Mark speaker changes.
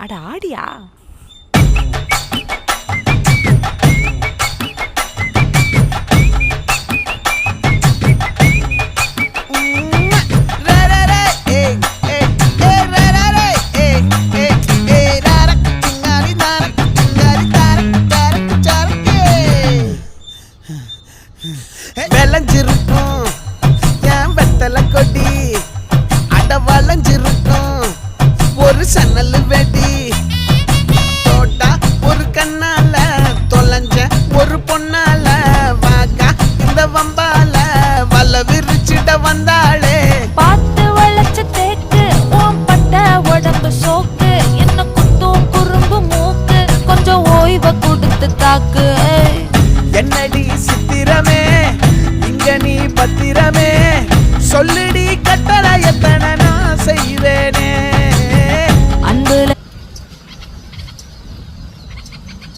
Speaker 1: அட ஆடியா?
Speaker 2: விளைஞ்சிருக்கும் என் வெத்தலை கொடி, அட வளைஞ்சிருக்கும் ஒரு சன்னல் வெடி. தோட்டா ஒரு கண்ணால தொலைஞ்ச ஒரு பொண்ணால வாக்கா இந்த வம்பால வல விரிச்சிட வந்தாளே.
Speaker 1: பார்த்து வளைச்ச தேக்கு ஓம் பட்ட உடம்பு சோக்கு, என்ன குத்தும் குறும்பு மூக்கு, கொஞ்சம் ஓய்வை கொடுத்து தாக்கு.
Speaker 2: என்னடி சித்திரமே இங்க நீ பத்திரமே, சொல்லுடி கட்டளை எத்தனை நான் செய்வேன்.